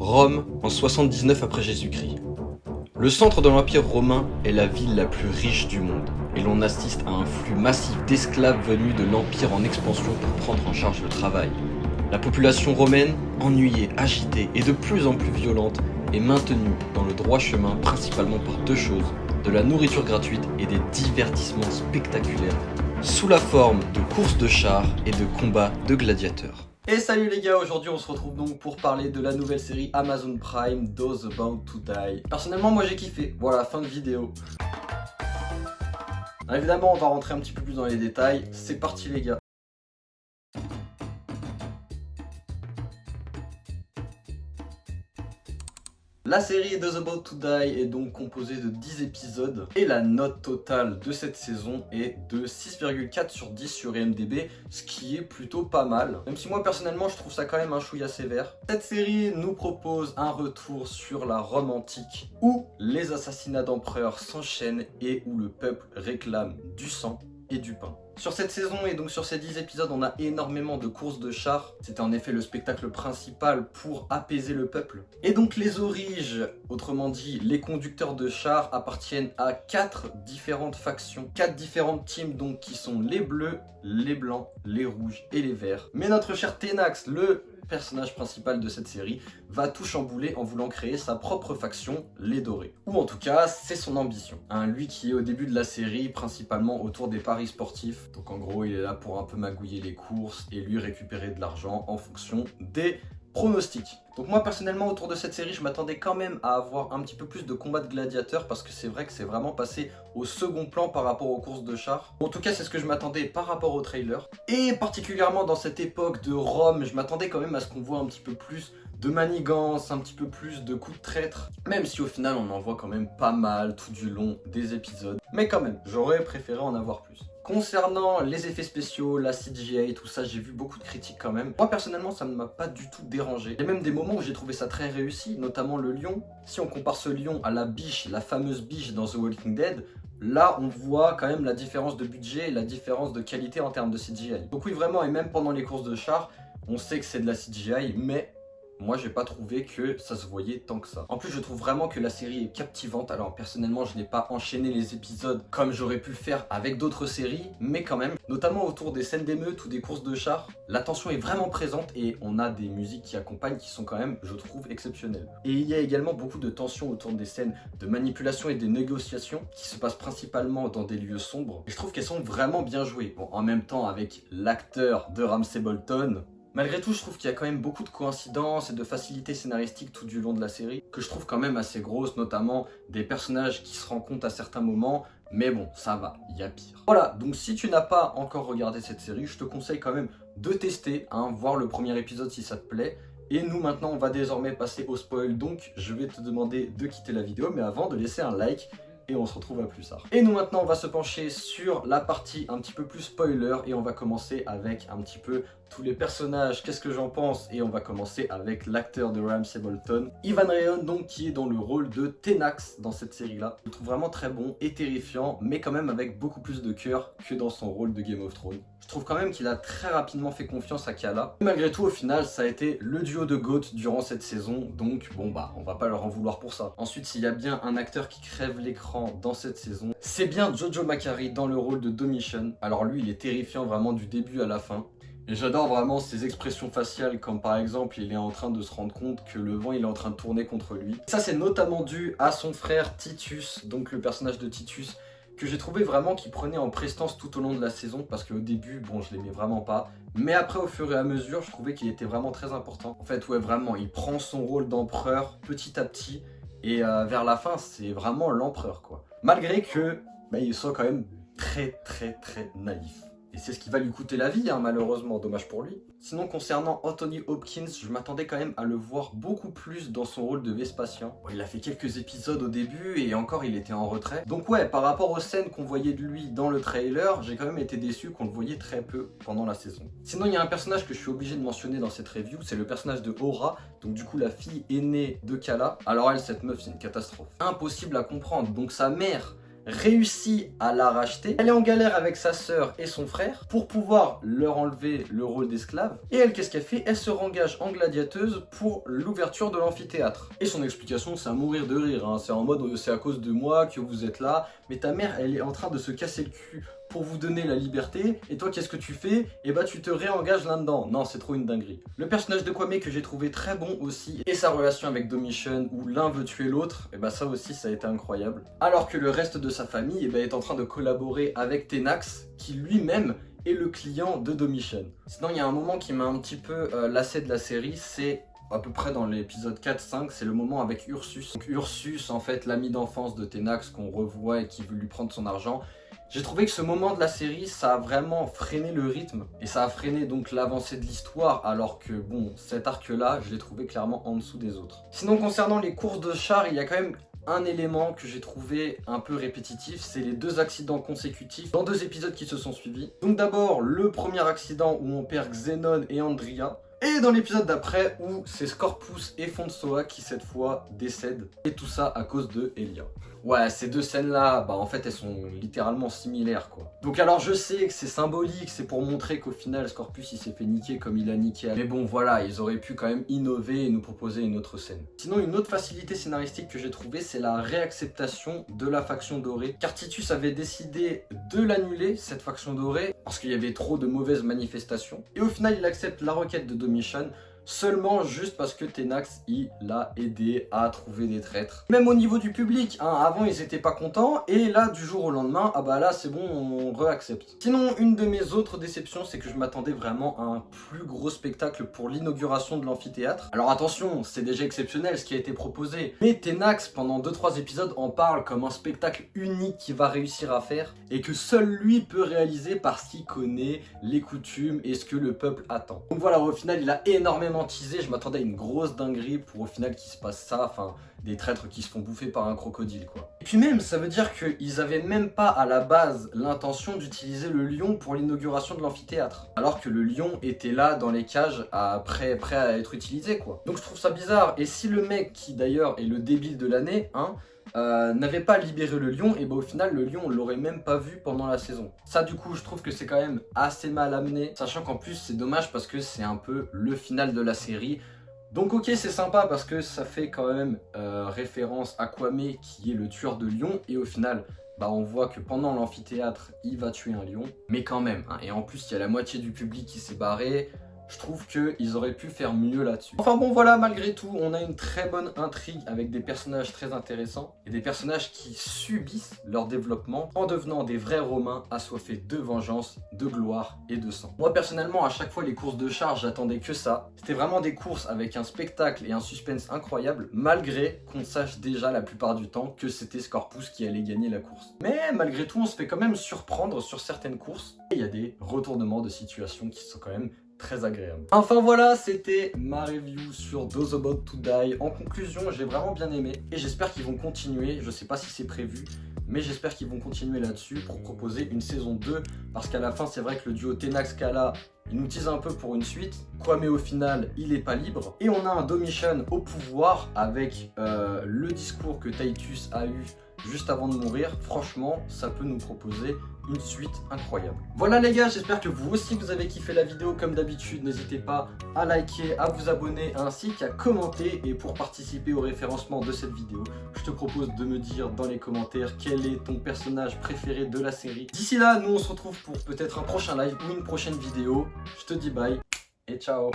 Rome, en 79 après Jésus-Christ. Le centre de l'Empire romain est la ville la plus riche du monde, et l'on assiste à un flux massif d'esclaves venus de l'Empire en expansion pour prendre en charge le travail. La population romaine, ennuyée, agitée et de plus en plus violente, est maintenue dans le droit chemin principalement par deux choses, de la nourriture gratuite et des divertissements spectaculaires, sous la forme de courses de chars et de combats de gladiateurs. Et salut les gars, aujourd'hui on se retrouve donc pour parler de la nouvelle série Amazon Prime, Those About to Die. Personnellement moi j'ai kiffé, voilà, fin de vidéo. Alors, évidemment on va rentrer un petit peu plus dans les détails, c'est parti les gars. La série Those About to Die est donc composée de 10 épisodes et la note totale de cette saison est de 6,4 sur 10 sur IMDb, ce qui est plutôt pas mal. Même si moi personnellement je trouve ça quand même un chouïa sévère. Cette série nous propose un retour sur la Rome antique où les assassinats d'empereurs s'enchaînent et où le peuple réclame du sang et du pain. Sur cette saison et donc sur ces 10 épisodes, on a énormément de courses de chars. C'était en effet le spectacle principal pour apaiser le peuple. Et donc les origes, autrement dit les conducteurs de chars, appartiennent à 4 différentes factions. 4 différentes teams donc qui sont les bleus, les blancs, les rouges et les verts. Mais notre cher Tenax, le personnage principal de cette série, va tout chambouler en voulant créer sa propre faction, les dorés. Ou en tout cas, c'est son ambition. Lui qui est au début de la série principalement autour des paris sportifs. Donc en gros, il est là pour un peu magouiller les courses et lui récupérer de l'argent en fonction des pronostics. Donc moi personnellement autour de cette série je m'attendais quand même à avoir un petit peu plus de combats de gladiateurs parce que c'est vrai que c'est vraiment passé au second plan par rapport aux courses de chars. En tout cas c'est ce que je m'attendais par rapport au trailer. Et particulièrement dans cette époque de Rome, je m'attendais quand même à ce qu'on voit un petit peu plus de manigance, un petit peu plus de coups de traître. Même si au final on en voit quand même pas mal tout du long des épisodes. Mais quand même, j'aurais préféré en avoir plus. Concernant les effets spéciaux, la CGI, tout ça, j'ai vu beaucoup de critiques quand même. Moi personnellement, ça ne m'a pas du tout dérangé. Il y a même des moments où j'ai trouvé ça très réussi, notamment le lion. Si on compare ce lion à la biche, la fameuse biche dans The Walking Dead, là on voit quand même la différence de budget et la différence de qualité en termes de CGI. Donc oui vraiment, et même pendant les courses de chars, on sait que c'est de la CGI, mais moi j'ai pas trouvé que ça se voyait tant que ça. En plus je trouve vraiment que la série est captivante. Alors personnellement je n'ai pas enchaîné les épisodes comme j'aurais pu le faire avec d'autres séries, mais quand même, notamment autour des scènes d'émeutes ou des courses de chars, la tension est vraiment présente et on a des musiques qui accompagnent qui sont quand même, je trouve, exceptionnelles. Et il y a également beaucoup de tension autour des scènes de manipulation et des négociations qui se passent principalement dans des lieux sombres. Et je trouve qu'elles sont vraiment bien jouées. Bon, en même temps avec l'acteur de Ramsay Bolton. Malgré tout, je trouve qu'il y a quand même beaucoup de coïncidences et de facilités scénaristiques tout du long de la série, que je trouve quand même assez grosses, notamment des personnages qui se rencontrent à certains moments, mais bon, ça va, il y a pire. Voilà, donc si tu n'as pas encore regardé cette série, je te conseille quand même de tester, voir le premier épisode si ça te plaît. Et nous maintenant, on va désormais passer au spoil, donc je vais te demander de quitter la vidéo, mais avant de laisser un like. Et on se retrouve à plus tard. Et nous maintenant on va se pencher sur la partie un petit peu plus spoiler et on va commencer avec un petit peu tous les personnages, qu'est-ce que j'en pense, et on va commencer avec l'acteur de Ramsay Bolton, Ivan Rheon, donc qui est dans le rôle de Tenax dans cette série là. Je le trouve vraiment très bon et terrifiant, mais quand même avec beaucoup plus de cœur que dans son rôle de Game of Thrones. Je trouve quand même qu'il a très rapidement fait confiance à Kala. Et malgré tout au final ça a été le duo de GOAT durant cette saison, donc bon bah on va pas leur en vouloir pour ça. Ensuite s'il y a bien un acteur qui crève l'écran dans cette saison, c'est bien Jojo Macari dans le rôle de Domitian. Alors lui il est terrifiant vraiment du début à la fin. Et j'adore vraiment ses expressions faciales, comme par exemple il est en train de se rendre compte que le vent il est en train de tourner contre lui. Ça c'est notamment dû à son frère Titus, donc le personnage de Titus, que j'ai trouvé vraiment qu'il prenait en prestance tout au long de la saison, parce qu'au début, bon je l'aimais vraiment pas, mais après au fur et à mesure je trouvais qu'il était vraiment très important. En fait ouais vraiment, il prend son rôle d'empereur petit à petit, et vers la fin c'est vraiment l'empereur quoi. Malgré que il soit quand même très naïf. Et c'est ce qui va lui coûter la vie, malheureusement, dommage pour lui. Sinon, concernant Anthony Hopkins, je m'attendais quand même à le voir beaucoup plus dans son rôle de Vespasien. Bon, il a fait quelques épisodes au début et encore il était en retrait. Donc ouais, par rapport aux scènes qu'on voyait de lui dans le trailer, j'ai quand même été déçu qu'on le voyait très peu pendant la saison. Sinon, il y a un personnage que je suis obligé de mentionner dans cette review, c'est le personnage de Aura, donc du coup la fille aînée de Kala. Alors elle, cette meuf, c'est une catastrophe. Impossible à comprendre, donc sa mère réussit à la racheter. Elle est en galère avec sa sœur et son frère pour pouvoir leur enlever le rôle d'esclave. Et elle, qu'est-ce qu'elle fait? Elle se engage en gladiateuse pour l'ouverture de l'amphithéâtre. Et son explication, c'est à mourir de rire, hein. C'est en mode, c'est à cause de moi que vous êtes là, mais ta mère, elle est en train de se casser le cul pour vous donner la liberté, et toi qu'est-ce que tu fais? Et bah tu te réengages là-dedans. Non, c'est trop une dinguerie. Le personnage de Kwame que j'ai trouvé très bon aussi, et sa relation avec Domitian où l'un veut tuer l'autre, et bah ça aussi ça a été incroyable. Alors que le reste de sa famille est en train de collaborer avec Tenax, qui lui-même est le client de Domitian. Sinon il y a un moment qui m'a un petit peu lassé de la série, c'est à peu près dans l'épisode 4-5, c'est le moment avec Ursus. Donc Ursus, en fait, l'ami d'enfance de Tenax qu'on revoit et qui veut lui prendre son argent. J'ai trouvé que ce moment de la série, ça a vraiment freiné le rythme et ça a freiné donc l'avancée de l'histoire, alors que bon, cet arc-là, je l'ai trouvé clairement en dessous des autres. Sinon, concernant les courses de chars, il y a quand même un élément que j'ai trouvé un peu répétitif, c'est les 2 accidents consécutifs dans 2 épisodes qui se sont suivis. Donc d'abord, le premier accident où on perd Xenon et Andria. Et dans l'épisode d'après où c'est Scorpus et Fonsoa qui cette fois décèdent. Et tout ça à cause de Elia. Ouais, ces 2 scènes-là, bah en fait elles sont littéralement similaires quoi. Donc alors je sais que c'est symbolique, c'est pour montrer qu'au final Scorpus il s'est fait niquer comme il a niqué. Mais bon voilà, ils auraient pu quand même innover et nous proposer une autre scène. Sinon une autre facilité scénaristique que j'ai trouvée, c'est la réacceptation de la faction dorée. Car Titus avait décidé de l'annuler, cette faction dorée, parce qu'il y avait trop de mauvaises manifestations. Et au final il accepte la requête de Domitian, seulement juste parce que Tenax il l'a aidé à trouver des traîtres. Même au niveau du public, hein, avant ils étaient pas contents et là du jour au lendemain, ah bah là c'est bon, on réaccepte. Sinon une de mes autres déceptions, c'est que je m'attendais vraiment à un plus gros spectacle pour l'inauguration de l'amphithéâtre. Alors attention, c'est déjà exceptionnel ce qui a été proposé, mais Tenax pendant 2-3 épisodes en parle comme un spectacle unique qu'il va réussir à faire et que seul lui peut réaliser parce qu'il connaît les coutumes et ce que le peuple attend. Donc voilà, au final il a énormément teasé, je m'attendais à une grosse dinguerie pour au final qu'il se passe ça, enfin des traîtres qui se font bouffer par un crocodile quoi. Et puis même ça veut dire qu'ils avaient même pas à la base l'intention d'utiliser le lion pour l'inauguration de l'amphithéâtre, alors que le lion était là dans les cages prêt à être utilisé quoi. Donc je trouve ça bizarre, et si le mec qui d'ailleurs est le débile de l'année, hein, n'avait pas libéré le lion, et bah au final le lion on l'aurait même pas vu pendant la saison. Ça du coup je trouve que c'est quand même assez mal amené, sachant qu'en plus c'est dommage parce que c'est un peu le final de la série. Donc ok, c'est sympa parce que ça fait quand même référence à Kwame qui est le tueur de lions, et au final bah on voit que pendant l'amphithéâtre il va tuer un lion, mais quand même, hein, et en plus il y a la moitié du public qui s'est barré. Je trouve qu'ils auraient pu faire mieux là-dessus. Enfin bon voilà, malgré tout, on a une très bonne intrigue avec des personnages très intéressants et des personnages qui subissent leur développement en devenant des vrais Romains assoiffés de vengeance, de gloire et de sang. Moi personnellement, à chaque fois les courses de chars, j'attendais que ça. C'était vraiment des courses avec un spectacle et un suspense incroyable, malgré qu'on sache déjà la plupart du temps que c'était Scorpus qui allait gagner la course. Mais malgré tout, on se fait quand même surprendre sur certaines courses et il y a des retournements de situation qui sont quand même très agréable. Enfin voilà, c'était ma review sur Those About to Die. En conclusion, j'ai vraiment bien aimé et j'espère qu'ils vont continuer. Je sais pas si c'est prévu, mais j'espère qu'ils vont continuer là-dessus pour proposer une saison 2, parce qu'à la fin c'est vrai que le duo Tenax-Kala il nous tease un peu pour une suite. Kwame au final il est pas libre, et on a un Domitian au pouvoir avec le discours que Titus a eu juste avant de mourir. Franchement ça peut nous proposer une suite incroyable. Voilà les gars, j'espère que vous aussi vous avez kiffé la vidéo. Comme d'habitude, n'hésitez pas à liker, à vous abonner ainsi qu'à commenter. Et pour participer au référencement de cette vidéo, je te propose de me dire dans les commentaires quel est ton personnage préféré de la série. D'ici là, nous on se retrouve pour peut-être un prochain live ou une prochaine vidéo. Je te dis bye et ciao.